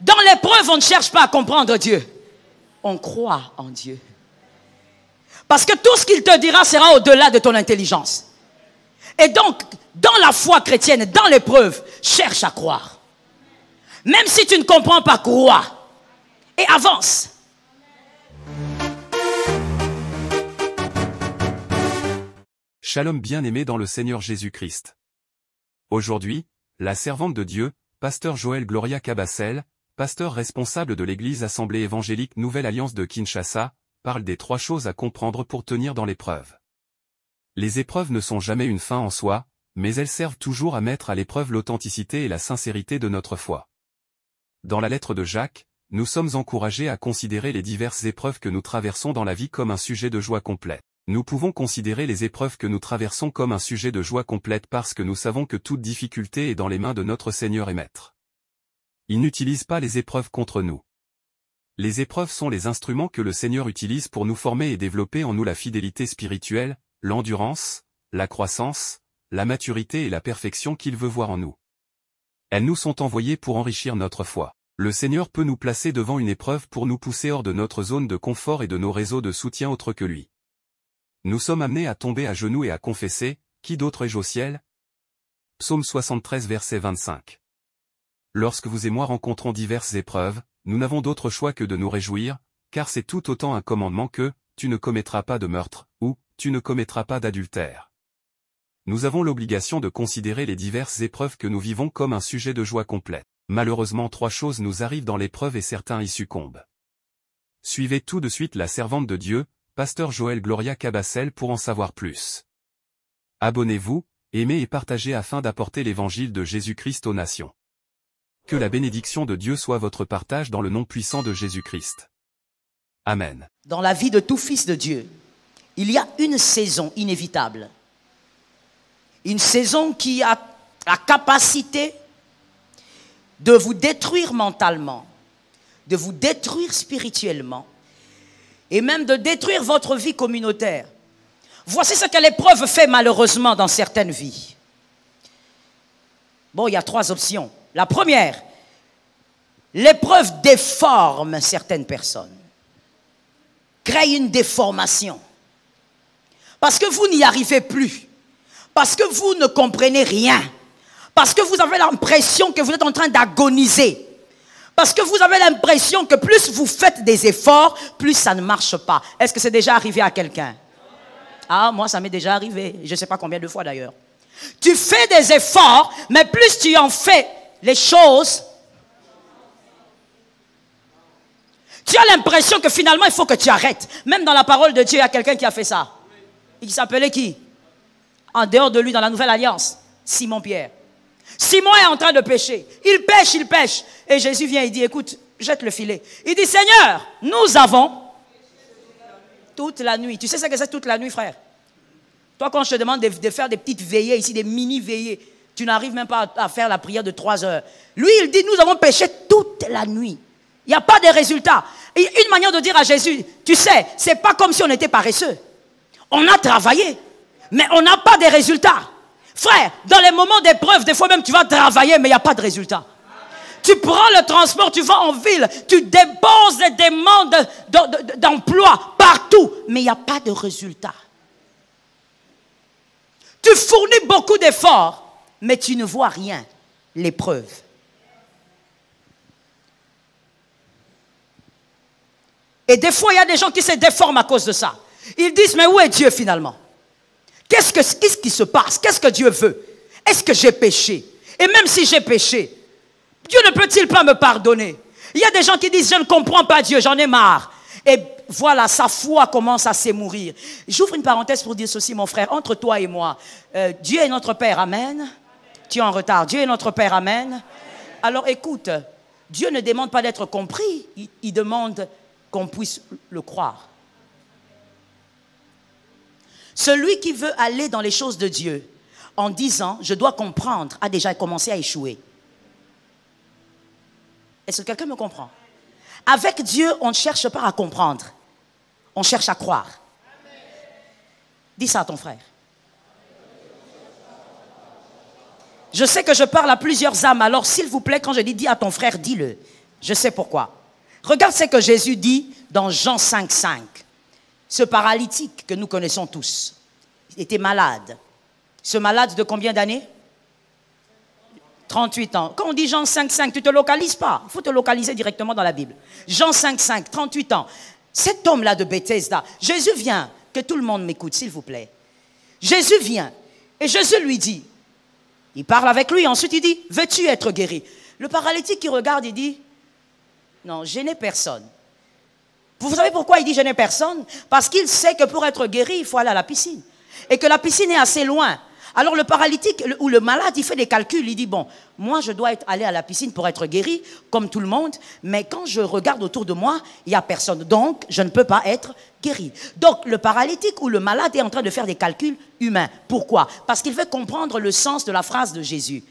Dans l'épreuve, on ne cherche pas à comprendre Dieu. On croit en Dieu. Parce que tout ce qu'il te dira sera au-delà de ton intelligence. Et donc, dans la foi chrétienne, dans l'épreuve, cherche à croire. Même si tu ne comprends pas, crois. Et avance. Shalom bien-aimé dans le Seigneur Jésus-Christ. Aujourd'hui, la servante de Dieu, pasteur Joël Gloria Cabassel, pasteur responsable de l'église Assemblée évangélique Nouvelle Alliance de Kinshasa, parle des 3 choses à comprendre pour tenir dans l'épreuve. Les épreuves ne sont jamais une fin en soi, mais elles servent toujours à mettre à l'épreuve l'authenticité et la sincérité de notre foi. Dans la lettre de Jacques, nous sommes encouragés à considérer les diverses épreuves que nous traversons dans la vie comme un sujet de joie complète. Nous pouvons considérer les épreuves que nous traversons comme un sujet de joie complète parce que nous savons que toute difficulté est dans les mains de notre Seigneur et Maître. Il n'utilise pas les épreuves contre nous. Les épreuves sont les instruments que le Seigneur utilise pour nous former et développer en nous la fidélité spirituelle, l'endurance, la croissance, la maturité et la perfection qu'il veut voir en nous. Elles nous sont envoyées pour enrichir notre foi. Le Seigneur peut nous placer devant une épreuve pour nous pousser hors de notre zone de confort et de nos réseaux de soutien autres que lui. Nous sommes amenés à tomber à genoux et à confesser, « Qui d'autre ai-je au ciel ?» Psaume 73 verset 25. Lorsque vous et moi rencontrons diverses épreuves, nous n'avons d'autre choix que de nous réjouir, car c'est tout autant un commandement que « Tu ne commettras pas de meurtre » ou « Tu ne commettras pas d'adultère ». Nous avons l'obligation de considérer les diverses épreuves que nous vivons comme un sujet de joie complète. Malheureusement 3 choses nous arrivent dans l'épreuve et certains y succombent. Suivez tout de suite la servante de Dieu, pasteur Joël Gloria Cabassel pour en savoir plus. Abonnez-vous, aimez et partagez afin d'apporter l'évangile de Jésus-Christ aux nations. Que la bénédiction de Dieu soit votre partage dans le nom puissant de Jésus-Christ. Amen. Dans la vie de tout fils de Dieu, il y a une saison inévitable. Une saison qui a la capacité de vous détruire mentalement, de vous détruire spirituellement, et même de détruire votre vie communautaire. Voici ce que l'épreuve fait malheureusement dans certaines vies. Bon, il y a 3 options. La première, l'épreuve déforme certaines personnes, crée une déformation. Parce que vous n'y arrivez plus, parce que vous ne comprenez rien, parce que vous avez l'impression que vous êtes en train d'agoniser, parce que vous avez l'impression que plus vous faites des efforts, plus ça ne marche pas. Est-ce que c'est déjà arrivé à quelqu'un? Ah, moi ça m'est déjà arrivé, je ne sais pas combien de fois d'ailleurs. Tu fais des efforts, mais plus tu en fais, les choses, tu as l'impression que finalement il faut que tu arrêtes. Même dans la parole de Dieu, il y a quelqu'un qui a fait ça. Il s'appelait qui? En dehors de lui, dans la Nouvelle Alliance, Simon-Pierre. Simon est en train de pêcher. Il pêche. Et Jésus vient et dit, écoute, jette le filet. Il dit, Seigneur, nous avons toute la nuit. Tu sais ce que c'est toute la nuit, frère? Toi, quand je te demande de faire des petites veillées ici, des mini-veillées, tu n'arrives même pas à faire la prière de 3 heures. Lui, il dit, nous avons péché toute la nuit. Il n'y a pas de résultat. Et une manière de dire à Jésus, tu sais, c'est pas comme si on était paresseux. On a travaillé, mais on n'a pas de résultats. Frère, dans les moments d'épreuve, des fois même tu vas travailler, mais il n'y a pas de résultat. Tu prends le transport, tu vas en ville, tu déposes des demandes d'emploi partout, mais il n'y a pas de résultat. Tu fournis beaucoup d'efforts, mais tu ne vois rien, l'épreuve. Et des fois, il y a des gens qui se déforment à cause de ça. Ils disent, mais où est Dieu finalement? Qu'est-ce qui se passe? Qu'est-ce que Dieu veut? Est-ce que j'ai péché? Et même si j'ai péché, Dieu ne peut-il pas me pardonner? Il y a des gens qui disent, je ne comprends pas Dieu, j'en ai marre. Et voilà, sa foi commence à s'émourir. J'ouvre une parenthèse pour dire ceci, mon frère, entre toi et moi. Dieu est notre Père, amen. Tu es en retard, Dieu est notre Père, amen. Alors écoute, Dieu ne demande pas d'être compris, il demande qu'on puisse le croire. Celui qui veut aller dans les choses de Dieu en disant « je dois comprendre » a déjà commencé à échouer. Est-ce que quelqu'un me comprend? Avec Dieu, on ne cherche pas à comprendre. On cherche à croire. Dis ça à ton frère. Je sais que je parle à plusieurs âmes, alors s'il vous plaît, quand je dis « dis à ton frère », dis-le. Je sais pourquoi. Regarde ce que Jésus dit dans Jean 5,5. Ce paralytique que nous connaissons tous, il était malade. Ce malade de combien d'années? 38 ans. Quand on dit Jean 5,5, tu ne te localises pas. Il faut te localiser directement dans la Bible. Jean 5,5, 38 ans. Cet homme-là de Bethesda, Jésus vient, que tout le monde m'écoute, s'il vous plaît. Jésus vient, et Jésus lui dit, il parle avec lui, ensuite il dit, veux-tu être guéri? Le paralytique qui regarde, il dit, non, je n'ai personne. Vous savez pourquoi il dit je n'ai personne? Parce qu'il sait que pour être guéri, il faut aller à la piscine. Et que la piscine est assez loin. Alors le paralytique ou le malade, il fait des calculs. Il dit, bon, moi je dois aller à la piscine pour être guéri, comme tout le monde. Mais quand je regarde autour de moi, il n'y a personne. Donc, je ne peux pas être guéri. Donc, le paralytique ou le malade est en train de faire des calculs humains. Pourquoi? Parce qu'il veut comprendre le sens de la phrase de Jésus.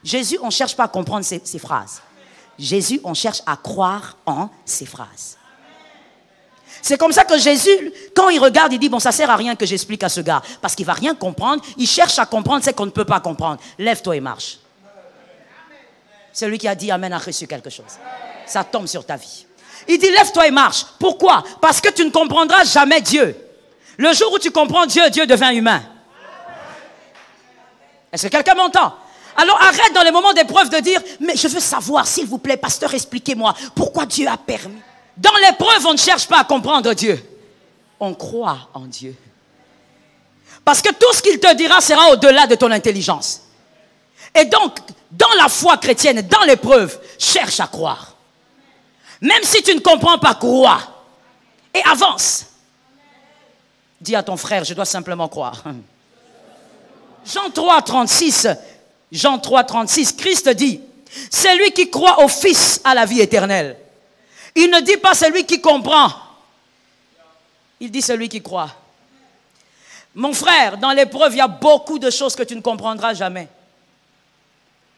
Jésus, on ne cherche pas à comprendre ces phrases. Jésus, on cherche à croire en ces phrases. C'est comme ça que Jésus, quand il regarde, il dit, bon, ça ne sert à rien que j'explique à ce gars. Parce qu'il ne va rien comprendre. Il cherche à comprendre ce qu'on ne peut pas comprendre. Lève-toi et marche. Celui qui a dit Amen a reçu quelque chose. Ça tombe sur ta vie. Il dit, lève-toi et marche. Pourquoi? Parce que tu ne comprendras jamais Dieu. Le jour où tu comprends Dieu, Dieu devient humain. Est-ce que quelqu'un m'entend? Alors arrête dans les moments d'épreuve de dire, mais je veux savoir, s'il vous plaît, pasteur, expliquez-moi, pourquoi Dieu a permis? Dans l'épreuve, on ne cherche pas à comprendre Dieu. On croit en Dieu. Parce que tout ce qu'il te dira sera au-delà de ton intelligence. Et donc, dans la foi chrétienne, dans l'épreuve, cherche à croire. Même si tu ne comprends pas, crois. Et avance. Dis à ton frère, je dois simplement croire. Jean 3,36, Jean 3,36, Christ dit, c'est lui qui croit au Fils à la vie éternelle. Il ne dit pas celui qui comprend. Il dit celui qui croit. Mon frère, dans l'épreuve, il y a beaucoup de choses que tu ne comprendras jamais.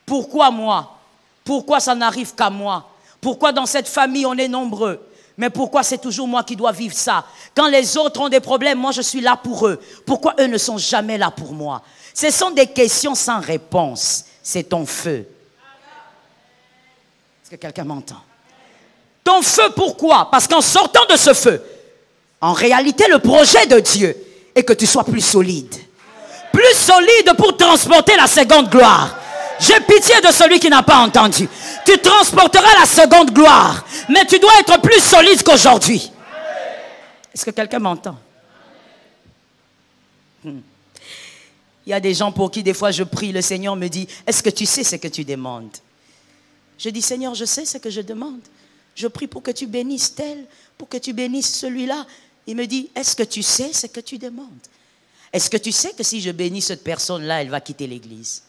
Pourquoi moi? Pourquoi ça n'arrive qu'à moi? Pourquoi dans cette famille on est nombreux? Mais pourquoi c'est toujours moi qui dois vivre ça? Quand les autres ont des problèmes, moi je suis là pour eux. Pourquoi eux ne sont jamais là pour moi? Ce sont des questions sans réponse. C'est ton feu. Est-ce que quelqu'un m'entend? Ton feu, pourquoi? Parce qu'en sortant de ce feu, en réalité, le projet de Dieu est que tu sois plus solide. Plus solide pour transporter la seconde gloire. J'ai pitié de celui qui n'a pas entendu. Tu transporteras la seconde gloire, mais tu dois être plus solide qu'aujourd'hui. Est-ce que quelqu'un m'entend? Il y a des gens pour qui des fois je prie, le Seigneur me dit, est-ce que tu sais ce que tu demandes? Je dis, Seigneur, je sais ce que je demande. Je prie pour que tu bénisses tel, pour que tu bénisses celui-là. Il me dit, est-ce que tu sais ce que tu demandes? Est-ce que tu sais que si je bénis cette personne-là, elle va quitter l'église?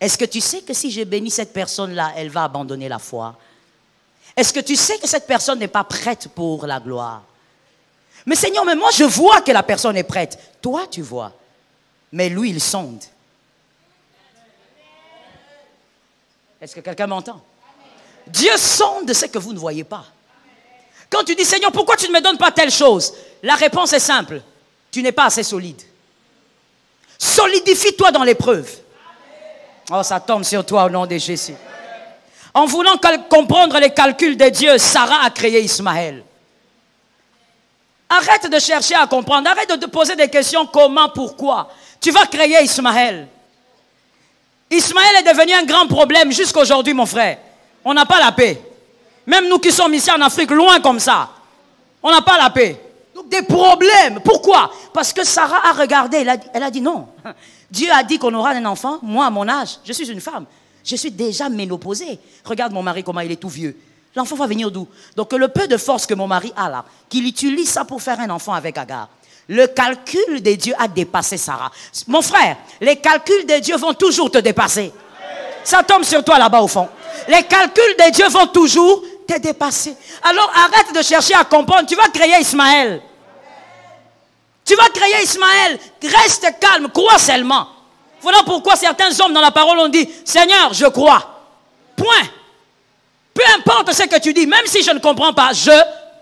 Est-ce que tu sais que si je bénis cette personne-là, elle va abandonner la foi? Est-ce que tu sais que cette personne n'est pas prête pour la gloire? Mais Seigneur, mais moi je vois que la personne est prête. Toi tu vois. Mais lui il sonde. Est-ce que quelqu'un m'entend? Dieu sonde ce que vous ne voyez pas. Quand tu dis, Seigneur, pourquoi tu ne me donnes pas telle chose? La réponse est simple. Tu n'es pas assez solide. Solidifie-toi dans l'épreuve. Oh, ça tombe sur toi au nom de Jésus. En voulant comprendre les calculs de Dieu, Sarah a créé Ismaël. Arrête de chercher à comprendre. Arrête de te poser des questions. Comment, pourquoi? Tu vas créer Ismaël. Ismaël est devenu un grand problème jusqu'à aujourd'hui, mon frère. On n'a pas la paix. Même nous qui sommes ici en Afrique, loin comme ça, on n'a pas la paix. Donc des problèmes. Pourquoi? Parce que Sarah a regardé, elle a dit non. Dieu a dit qu'on aura un enfant. Moi, à mon âge, je suis une femme. Je suis déjà ménopausée. Regarde mon mari, comment il est tout vieux. L'enfant va venir d'où? Donc le peu de force que mon mari a là, qu'il utilise ça pour faire un enfant avec Agar. Le calcul de Dieu a dépassé Sarah. Mon frère, les calculs de Dieu vont toujours te dépasser. Ça tombe sur toi là-bas au fond. Les calculs de Dieu vont toujours te dépasser. Alors arrête de chercher à comprendre. Tu vas créer Ismaël. Tu vas créer Ismaël. Reste calme, crois seulement. Voilà pourquoi certains hommes dans la parole ont dit, Seigneur, je crois. Point. Peu importe ce que tu dis, même si je ne comprends pas, je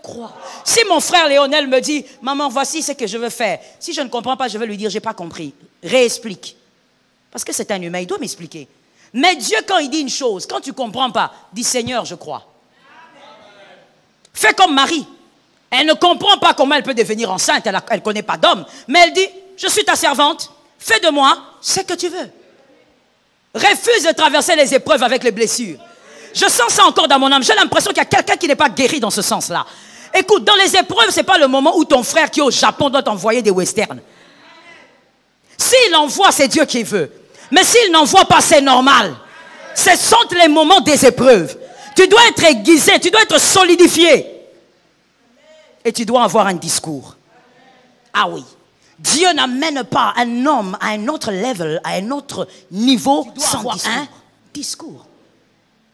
crois. Si mon frère Léonel me dit, maman, voici ce que je veux faire. Si je ne comprends pas, je vais lui dire, j'ai pas compris. Réexplique. Parce que c'est un humain, il doit m'expliquer. Mais Dieu, quand il dit une chose, quand tu ne comprends pas, dis Seigneur, je crois. Fais comme Marie. Elle ne comprend pas comment elle peut devenir enceinte, elle ne connaît pas d'homme. Mais elle dit, je suis ta servante, fais de moi ce que tu veux. Refuse de traverser les épreuves avec les blessures. Je sens ça encore dans mon âme. J'ai l'impression qu'il y a quelqu'un qui n'est pas guéri dans ce sens-là. Écoute, dans les épreuves, ce n'est pas le moment où ton frère qui est au Japon doit t'envoyer des westerns. S'il envoie, c'est Dieu qui veut. Mais s'il n'envoie pas, c'est normal. Ce sont les moments des épreuves. Tu dois être aiguisé, tu dois être solidifié. Et tu dois avoir un discours. Ah oui. Dieu n'amène pas un homme à un autre level, à un autre niveau sans un discours.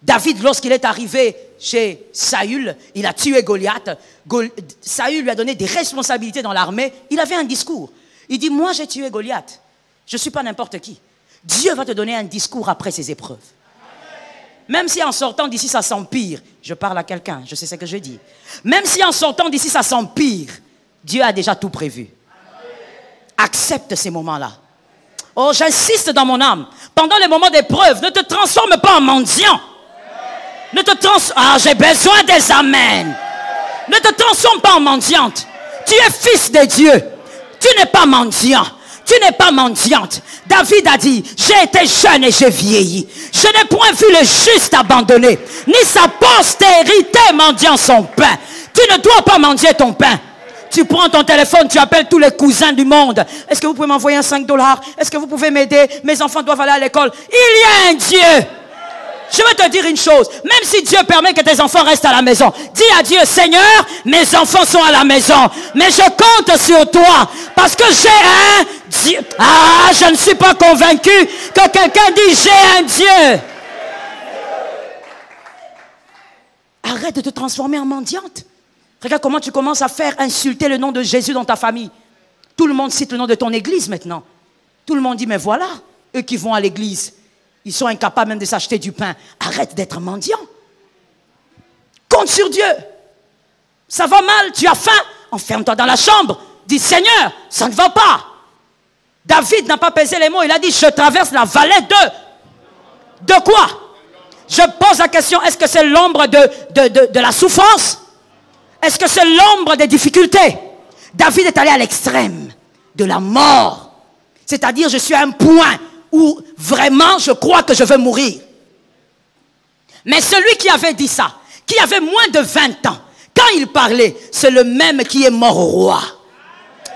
David, lorsqu'il est arrivé chez Saül, il a tué Goliath. Saül lui a donné des responsabilités dans l'armée. Il avait un discours. Il dit, moi j'ai tué Goliath. Je ne suis pas n'importe qui. Dieu va te donner un discours après ces épreuves. Même si en sortant d'ici ça s'empire, je parle à quelqu'un, je sais ce que je dis. Même si en sortant d'ici ça s'empire, Dieu a déjà tout prévu. Accepte ces moments-là. Oh, j'insiste dans mon âme. Pendant les moments d'épreuve, ne te transforme pas en mendiant. Ah, j'ai besoin des amens. Ne te transforme pas en mendiante. Tu es fils de Dieu. Tu n'es pas mendiant. Tu n'es pas mendiante. David a dit, j'ai été jeune et j'ai vieilli. Je n'ai point vu le juste abandonné, ni sa postérité mendiant son pain. Tu ne dois pas mendier ton pain. Tu prends ton téléphone, tu appelles tous les cousins du monde. Est-ce que vous pouvez m'envoyer un 5 $? Est-ce que vous pouvez m'aider? Mes enfants doivent aller à l'école. Il y a un Dieu. Je vais te dire une chose. Même si Dieu permet que tes enfants restent à la maison, dis à Dieu, Seigneur, mes enfants sont à la maison. Mais je compte sur toi. Parce que j'ai un Dieu. Ah, je ne suis pas convaincu que quelqu'un dise, j'ai un Dieu. Arrête de te transformer en mendiante. Regarde comment tu commences à faire insulter le nom de Jésus dans ta famille. Tout le monde cite le nom de ton église maintenant. Tout le monde dit, mais voilà, eux qui vont à l'église, ils sont incapables même de s'acheter du pain. Arrête d'être mendiant. Compte sur Dieu. Ça va mal, tu as faim, enferme-toi dans la chambre. Dis, Seigneur, ça ne va pas. David n'a pas pesé les mots, il a dit, je traverse la vallée de quoi? Je pose la question, est-ce que c'est l'ombre de la souffrance? Est-ce que c'est l'ombre des difficultés? David est allé à l'extrême de la mort. C'est-à-dire, je suis à un point où vraiment je crois que je vais mourir. Mais celui qui avait dit ça, qui avait moins de 20 ans, quand il parlait, c'est le même qui est mort au roi.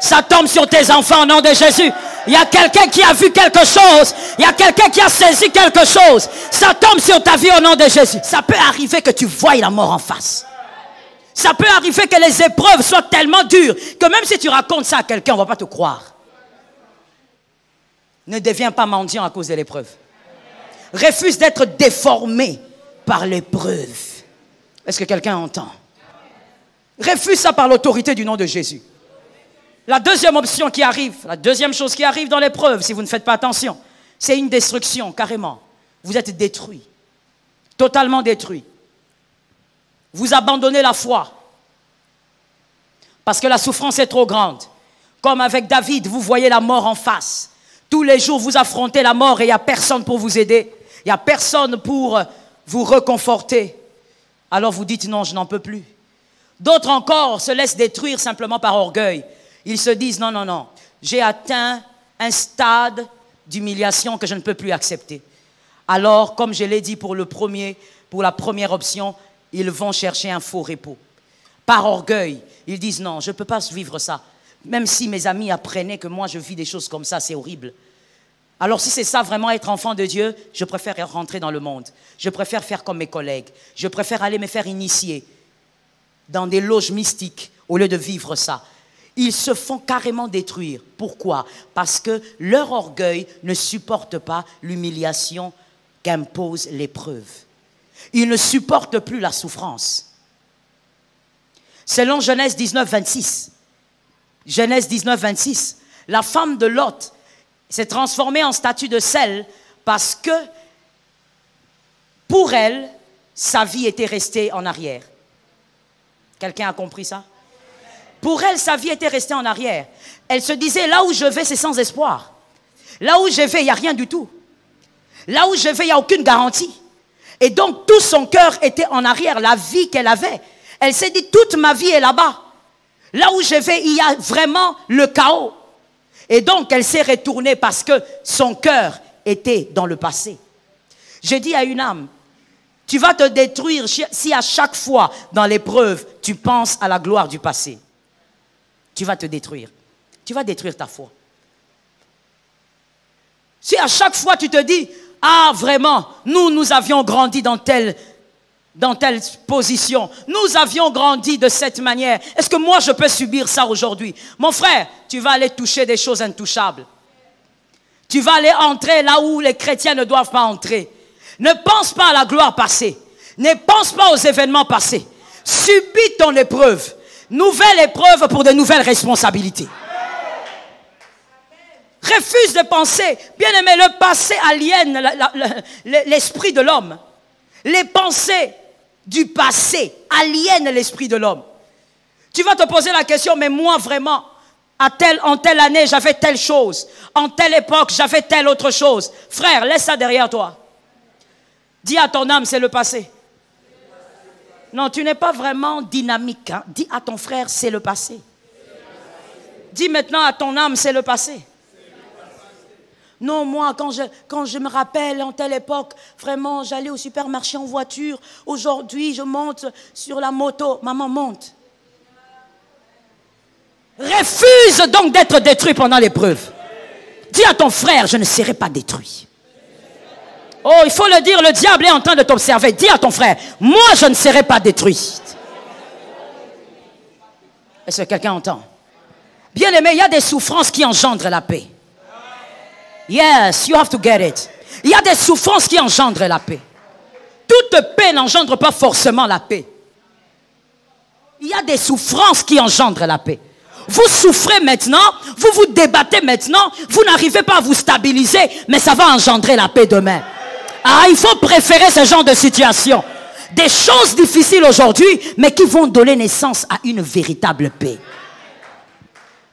Ça tombe sur tes enfants au nom de Jésus. Il y a quelqu'un qui a vu quelque chose. Il y a quelqu'un qui a saisi quelque chose. Ça tombe sur ta vie au nom de Jésus. Ça peut arriver que tu voies la mort en face. Ça peut arriver que les épreuves soient tellement dures que même si tu racontes ça à quelqu'un, on ne va pas te croire. Ne deviens pas mendiant à cause de l'épreuve. Refuse d'être déformé par l'épreuve. Est-ce que quelqu'un entend? Refuse ça par l'autorité du nom de Jésus. La deuxième option qui arrive, la deuxième chose qui arrive dans l'épreuve, si vous ne faites pas attention, c'est une destruction, carrément. Vous êtes détruit. Totalement détruit. Vous abandonnez la foi. Parce que la souffrance est trop grande. Comme avec David, vous voyez la mort en face. Tous les jours, vous affrontez la mort et il n'y a personne pour vous aider. Il n'y a personne pour vous réconforter. Alors vous dites non, je n'en peux plus. D'autres encore se laissent détruire simplement par orgueil. Ils se disent non, non, non. J'ai atteint un stade d'humiliation que je ne peux plus accepter. Alors, comme je l'ai dit pour la première option, ils vont chercher un faux repos. Par orgueil, ils disent non, je ne peux pas vivre ça. Même si mes amis apprenaient que moi je vis des choses comme ça, c'est horrible. Alors si c'est ça vraiment être enfant de Dieu, je préfère rentrer dans le monde. Je préfère faire comme mes collègues. Je préfère aller me faire initier dans des loges mystiques au lieu de vivre ça. Ils se font carrément détruire. Pourquoi? Parce que leur orgueil ne supporte pas l'humiliation qu'impose l'épreuve. Ils ne supportent plus la souffrance. Selon Genèse 19, 26, Genèse 19, 26, la femme de Lot s'est transformée en statue de sel parce que pour elle, sa vie était restée en arrière. Quelqu'un a compris ça? Pour elle, sa vie était restée en arrière. Elle se disait, là où je vais, c'est sans espoir. Là où je vais, il n'y a rien du tout. Là où je vais, il n'y a aucune garantie. Et donc, tout son cœur était en arrière, la vie qu'elle avait. Elle s'est dit, toute ma vie est là-bas. Là où je vais, il y a vraiment le chaos. Et donc, elle s'est retournée parce que son cœur était dans le passé. J'ai dit à une âme, tu vas te détruire si à chaque fois, dans l'épreuve, tu penses à la gloire du passé. Tu vas te détruire. Tu vas détruire ta foi. Si à chaque fois tu te dis, ah vraiment, nous avions grandi dans telle position, nous avions grandi de cette manière, est-ce que moi je peux subir ça aujourd'hui? Mon frère, tu vas aller toucher des choses intouchables. Tu vas aller entrer là où les chrétiens ne doivent pas entrer. Ne pense pas à la gloire passée. Ne pense pas aux événements passés. Subis ton épreuve. Nouvelle épreuve pour de nouvelles responsabilités. Refuse de penser. Bien aimé, le passé aliène l'esprit de l'homme. Les pensées du passé aliènent l'esprit de l'homme. Tu vas te poser la question, mais moi vraiment, en telle année, j'avais telle chose. En telle époque, j'avais telle autre chose. Frère, laisse ça derrière toi. Dis à ton âme, c'est le passé. Non, tu n'es pas vraiment dynamique. Hein? Dis à ton frère, c'est le passé. Dis maintenant à ton âme, c'est le passé. Non, moi, quand je me rappelle, en telle époque, vraiment, j'allais au supermarché en voiture. Aujourd'hui, je monte sur la moto. Maman, monte. Refuse donc d'être détruit pendant l'épreuve. Dis à ton frère, je ne serai pas détruit. Oh, il faut le dire, le diable est en train de t'observer. Dis à ton frère, moi, je ne serai pas détruit. Est-ce que quelqu'un entend? Bien aimé, il y a des souffrances qui engendrent la paix. Yes, you have to get it. Il y a des souffrances qui engendrent la paix. Toute paix n'engendre pas forcément la paix. Il y a des souffrances qui engendrent la paix. Vous souffrez maintenant, vous vous débattez maintenant, vous n'arrivez pas à vous stabiliser, mais ça va engendrer la paix demain. Ah, il faut préférer ce genre de situation. Des choses difficiles aujourd'hui, mais qui vont donner naissance à une véritable paix.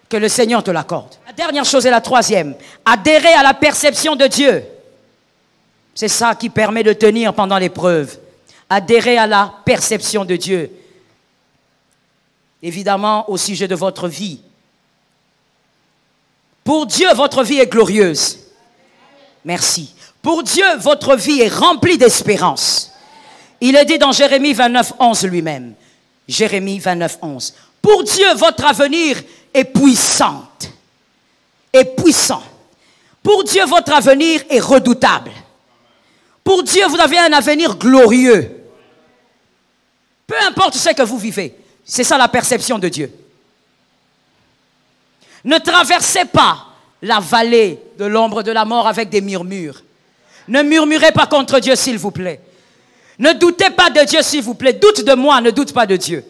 Que le Seigneur te l'accorde. La dernière chose et la troisième, adhérer à la perception de Dieu. C'est ça qui permet de tenir pendant l'épreuve. Adhérer à la perception de Dieu. Évidemment, au sujet de votre vie. Pour Dieu, votre vie est glorieuse. Merci. Pour Dieu, votre vie est remplie d'espérance. Il est dit dans Jérémie 29, 11 lui-même. Jérémie 29, 11. Pour Dieu, votre avenir est puissant. Est puissant. Pour Dieu, votre avenir est redoutable. Pour Dieu, vous avez un avenir glorieux. Peu importe ce que vous vivez. C'est ça la perception de Dieu. Ne traversez pas la vallée de l'ombre de la mort avec des murmures. Ne murmurez pas contre Dieu, s'il vous plaît. Ne doutez pas de Dieu, s'il vous plaît. Doute de moi, ne doute pas de Dieu.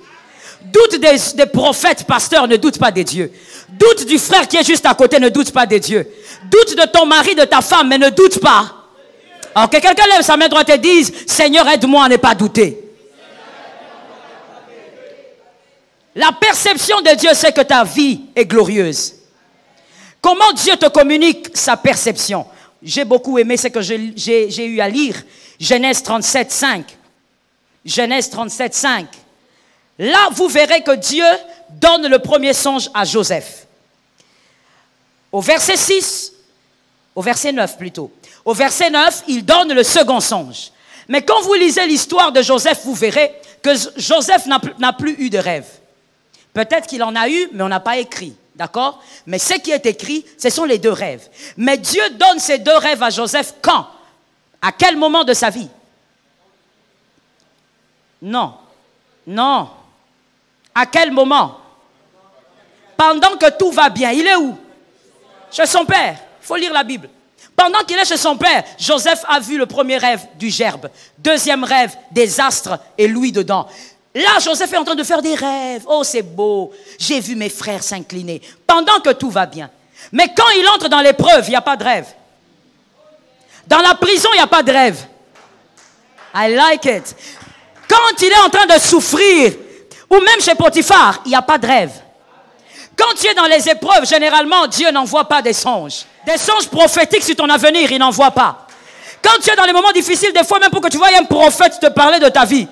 Doute des prophètes, pasteurs, ne doute pas de Dieu. Doute du frère qui est juste à côté, ne doute pas de Dieu. Doute de ton mari, de ta femme, mais ne doute pas. Alors que quelqu'un lève sa main droite et dise, Seigneur, aide-moi à ne pas douter. La perception de Dieu, c'est que ta vie est glorieuse. Comment Dieu te communique sa perception? J'ai beaucoup aimé ce que j'ai eu à lire. Genèse 37, 5. Genèse 37, 5. Là, vous verrez que Dieu donne le premier songe à Joseph. Au verset 6, au verset 9 plutôt. Au verset 9, il donne le second songe. Mais quand vous lisez l'histoire de Joseph, vous verrez que Joseph n'a plus eu de rêve. Peut-être qu'il en a eu, mais on n'a pas écrit. D'accord? Mais ce qui est écrit, ce sont les deux rêves. Mais Dieu donne ces deux rêves à Joseph quand? À quel moment de sa vie? Non. Non. À quel moment? Pendant que tout va bien. Il est où? Chez son père. Il faut lire la Bible. Pendant qu'il est chez son père, Joseph a vu le premier rêve du gerbe. Deuxième rêve, des astres et lui dedans. Là, Joseph est en train de faire des rêves. Oh, c'est beau. J'ai vu mes frères s'incliner. Pendant que tout va bien. Mais quand il entre dans l'épreuve, il n'y a pas de rêve. Dans la prison, il n'y a pas de rêve. I like it. Quand il est en train de souffrir, ou même chez Potiphar, il n'y a pas de rêve. Quand tu es dans les épreuves, généralement, Dieu n'envoie pas des songes. Des songes prophétiques sur ton avenir, il n'envoie pas. Quand tu es dans les moments difficiles, des fois même pour que tu vois un prophète te parler de ta vie.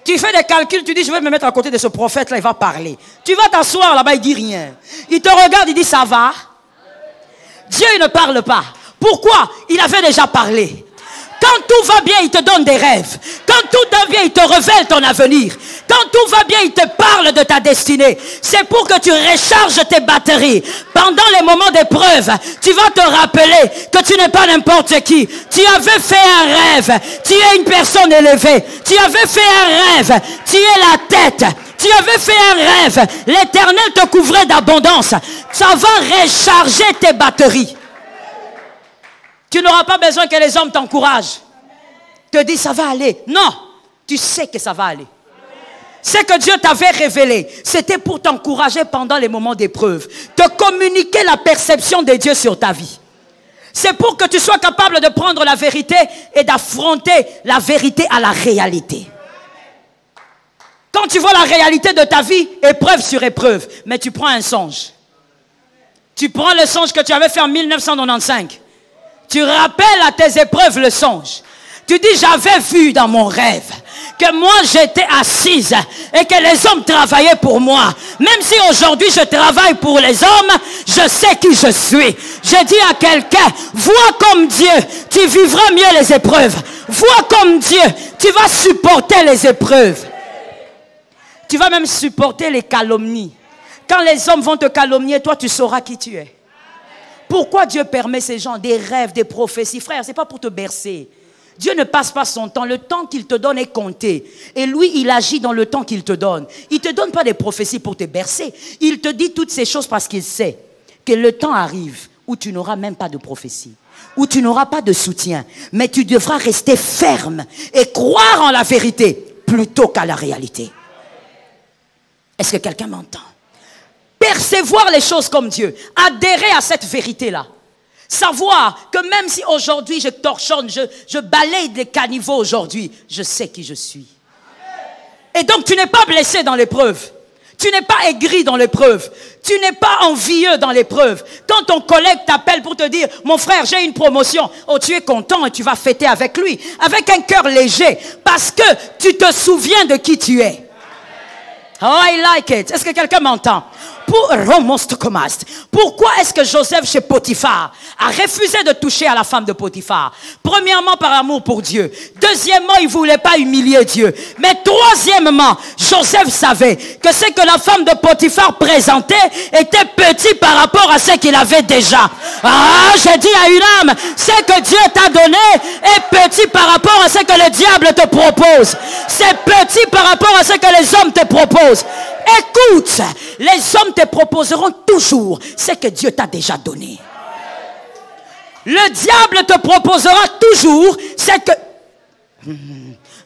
Tu fais des calculs, tu dis je vais me mettre à côté de ce prophète là, il va parler. Tu vas t'asseoir là-bas, il dit rien. Il te regarde, il dit ça va. Dieu il ne parle pas. Pourquoi? Il avait déjà parlé. Quand tout va bien, il te donne des rêves. Quand tout va bien, il te révèle ton avenir. Quand tout va bien, il te parle de ta destinée. C'est pour que tu recharges tes batteries. Pendant les moments d'épreuve, tu vas te rappeler que tu n'es pas n'importe qui. Tu avais fait un rêve. Tu es une personne élevée. Tu avais fait un rêve. Tu es la tête. Tu avais fait un rêve. L'Éternel te couvrait d'abondance. Ça va recharger tes batteries. Tu n'auras pas besoin que les hommes t'encouragent. Te disent ça va aller. Non, tu sais que ça va aller. Ce que Dieu t'avait révélé, c'était pour t'encourager pendant les moments d'épreuve. Te communiquer la perception de Dieu sur ta vie. C'est pour que tu sois capable de prendre la vérité et d'affronter la vérité à la réalité. Quand tu vois la réalité de ta vie, épreuve sur épreuve, mais tu prends un songe. Tu prends le songe que tu avais fait en 1995. Tu rappelles à tes épreuves le songe. Tu dis, j'avais vu dans mon rêve que moi j'étais assise et que les hommes travaillaient pour moi. Même si aujourd'hui je travaille pour les hommes, je sais qui je suis. Je dis à quelqu'un, vois comme Dieu, tu vivras mieux les épreuves. Vois comme Dieu, tu vas supporter les épreuves. Tu vas même supporter les calomnies. Quand les hommes vont te calomnier, toi tu sauras qui tu es. Pourquoi Dieu permet ces gens, des rêves, des prophéties? Frère, ce n'est pas pour te bercer. Dieu ne passe pas son temps. Le temps qu'il te donne est compté. Et lui, il agit dans le temps qu'il te donne. Il ne te donne pas des prophéties pour te bercer. Il te dit toutes ces choses parce qu'il sait que le temps arrive où tu n'auras même pas de prophétie, où tu n'auras pas de soutien. Mais tu devras rester ferme et croire en la vérité plutôt qu'à la réalité. Est-ce que quelqu'un m'entend? Percevoir les choses comme Dieu, adhérer à cette vérité-là. Savoir que même si aujourd'hui je torchonne, je balaye des caniveaux aujourd'hui, je sais qui je suis. Et donc tu n'es pas blessé dans l'épreuve. Tu n'es pas aigri dans l'épreuve. Tu n'es pas envieux dans l'épreuve. Quand ton collègue t'appelle pour te dire, mon frère, j'ai une promotion. Oh, tu es content et tu vas fêter avec lui. Avec un cœur léger. Parce que tu te souviens de qui tu es. Oh, I like it. Est-ce que quelqu'un m'entend? Pourquoi est-ce que Joseph chez Potiphar a refusé de toucher à la femme de Potiphar? Premièrement, par amour pour Dieu. Deuxièmement, il ne voulait pas humilier Dieu. Mais troisièmement, Joseph savait que ce que la femme de Potiphar présentait était petit par rapport à ce qu'il avait déjà. Ah, j'ai dit à une âme, ce que Dieu t'a donné est petit par rapport à ce que le diable te propose. C'est petit par rapport à ce que les hommes te proposent. Écoute, les hommes te proposeront toujours ce que Dieu t'a déjà donné. Le diable te proposera toujours ce que...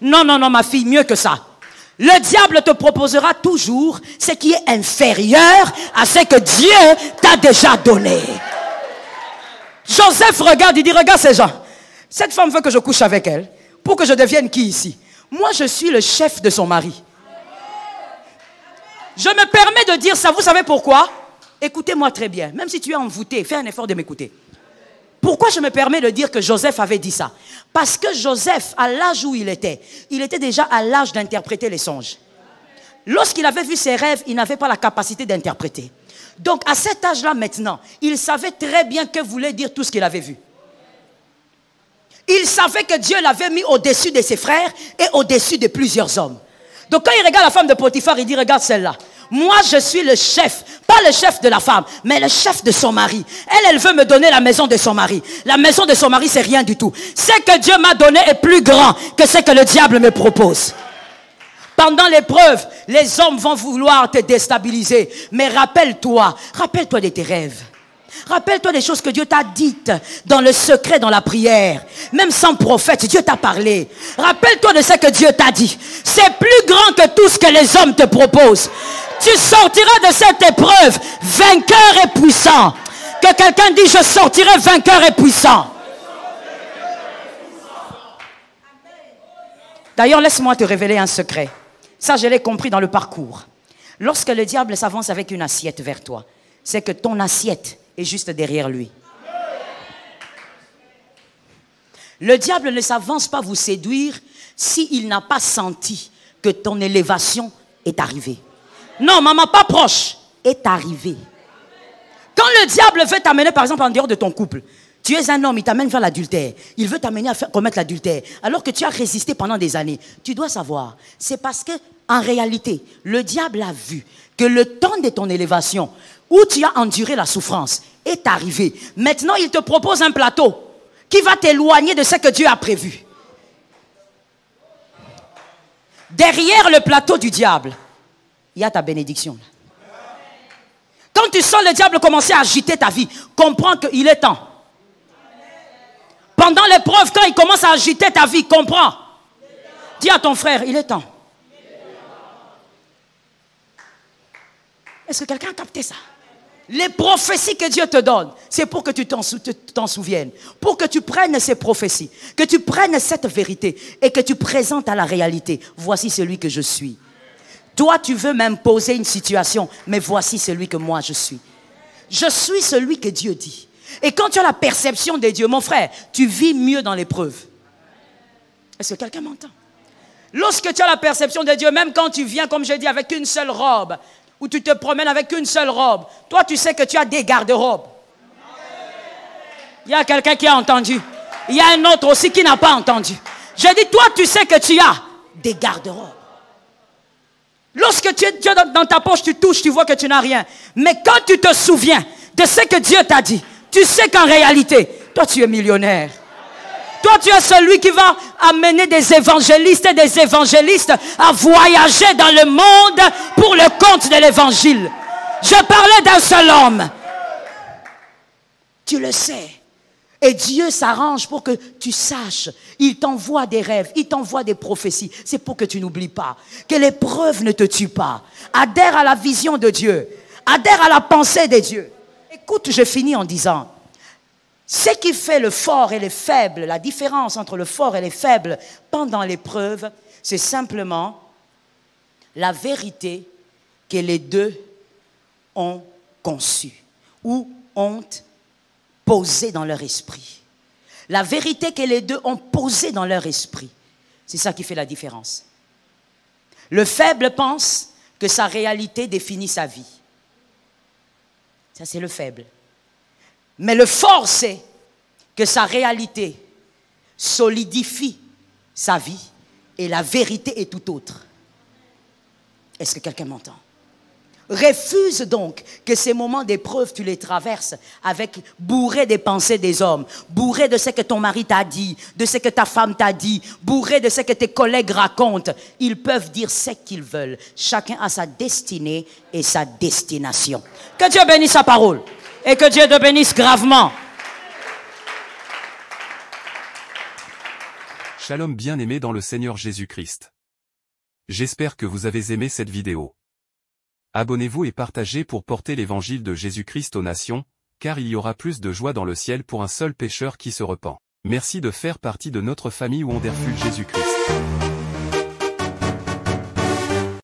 Non, non, non, ma fille, mieux que ça. Le diable te proposera toujours ce qui est inférieur à ce que Dieu t'a déjà donné. Joseph regarde, il dit, regarde ces gens. Cette femme veut que je couche avec elle pour que je devienne qui ici? Moi, je suis le chef de son mari. Je me permets de dire ça, vous savez pourquoi? Écoutez-moi très bien, même si tu es envoûté, fais un effort de m'écouter. Pourquoi je me permets de dire que Joseph avait dit ça? Parce que Joseph, à l'âge où il était déjà à l'âge d'interpréter les songes. Lorsqu'il avait vu ses rêves, il n'avait pas la capacité d'interpréter. Donc à cet âge-là maintenant, il savait très bien que voulait dire tout ce qu'il avait vu. Il savait que Dieu l'avait mis au-dessus de ses frères et au-dessus de plusieurs hommes. Donc quand il regarde la femme de Potiphar, il dit, regarde celle-là. Moi, je suis le chef. Pas le chef de la femme, mais le chef de son mari. Elle veut me donner la maison de son mari. La maison de son mari, c'est rien du tout. Ce que Dieu m'a donné est plus grand que ce que le diable me propose. Pendant l'épreuve, les hommes vont vouloir te déstabiliser. Mais rappelle-toi de tes rêves. Rappelle-toi des choses que Dieu t'a dites dans le secret, dans la prière. Même sans prophète, Dieu t'a parlé. Rappelle-toi de ce que Dieu t'a dit. C'est plus grand que tout ce que les hommes te proposent. Tu sortiras de cette épreuve vainqueur et puissant. Que quelqu'un dise, je sortirai vainqueur et puissant. D'ailleurs, laisse-moi te révéler un secret. Ça, je l'ai compris dans le parcours. Lorsque le diable s'avance avec une assiette vers toi, c'est que ton assiette est juste derrière lui. Le diable ne s'avance pas vous séduire s'il n'a pas senti que ton élévation est arrivée. Non, maman, pas proche, est arrivée. Quand le diable veut t'amener, par exemple, en dehors de ton couple, tu es un homme, il t'amène vers l'adultère. Il veut t'amener à commettre l'adultère. Alors que tu as résisté pendant des années. Tu dois savoir, c'est parce que, en réalité, le diable a vu que le temps de ton élévation, où tu as enduré la souffrance, est arrivé. Maintenant, il te propose un plateau qui va t'éloigner de ce que Dieu a prévu. Derrière le plateau du diable, il y a ta bénédiction. Quand tu sens le diable commencer à agiter ta vie, comprends qu'il est temps. Pendant l'épreuve, quand il commence à agiter ta vie, comprends. Dis à ton frère, il est temps. Est-ce que quelqu'un a capté ça? Les prophéties que Dieu te donne, c'est pour que tu t'en souviennes. Pour que tu prennes ces prophéties, que tu prennes cette vérité et que tu présentes à la réalité. Voici celui que je suis. Toi, tu veux m'imposer une situation, mais voici celui que moi je suis. Je suis celui que Dieu dit. Et quand tu as la perception de Dieu, mon frère, tu vis mieux dans l'épreuve. Est-ce que quelqu'un m'entend? Lorsque tu as la perception de Dieu, même quand tu viens, comme je dis, avec une seule robe, ou tu te promènes avec une seule robe, toi tu sais que tu as des garde-robes. Il y a quelqu'un qui a entendu. Il y a un autre aussi qui n'a pas entendu. Je dis, toi tu sais que tu as des garde-robes. Lorsque tu es dans ta poche, tu touches, tu vois que tu n'as rien. Mais quand tu te souviens de ce que Dieu t'a dit, tu sais qu'en réalité, toi tu es millionnaire. Toi tu es celui qui va amener des évangélistes et des évangélistes à voyager dans le monde pour le compte de l'évangile. Je parlais d'un seul homme. Tu le sais. Et Dieu s'arrange pour que tu saches. Il t'envoie des rêves, il t'envoie des prophéties. C'est pour que tu n'oublies pas. Que l'épreuve ne te tue pas. Adhère à la vision de Dieu. Adhère à la pensée de Dieu. Écoute, je finis en disant, ce qui fait le fort et le faible, la différence entre le fort et le faible pendant l'épreuve, c'est simplement la vérité que les deux ont conçue ou ont posée dans leur esprit. La vérité que les deux ont posée dans leur esprit, c'est ça qui fait la différence. Le faible pense que sa réalité définit sa vie. Ça, c'est le faible. Mais le fort sait que sa réalité solidifie sa vie et la vérité est tout autre. Est-ce que quelqu'un m'entend? Refuse donc que ces moments d'épreuve, tu les traverses avec bourré des pensées des hommes, bourré de ce que ton mari t'a dit, de ce que ta femme t'a dit, bourré de ce que tes collègues racontent. Ils peuvent dire ce qu'ils veulent. Chacun a sa destinée et sa destination. Que Dieu bénisse sa parole et que Dieu te bénisse gravement. Shalom bien-aimés dans le Seigneur Jésus-Christ. J'espère que vous avez aimé cette vidéo. Abonnez-vous et partagez pour porter l'évangile de Jésus-Christ aux nations, car il y aura plus de joie dans le ciel pour un seul pécheur qui se repent. Merci de faire partie de notre famille Wonderful Jésus-Christ.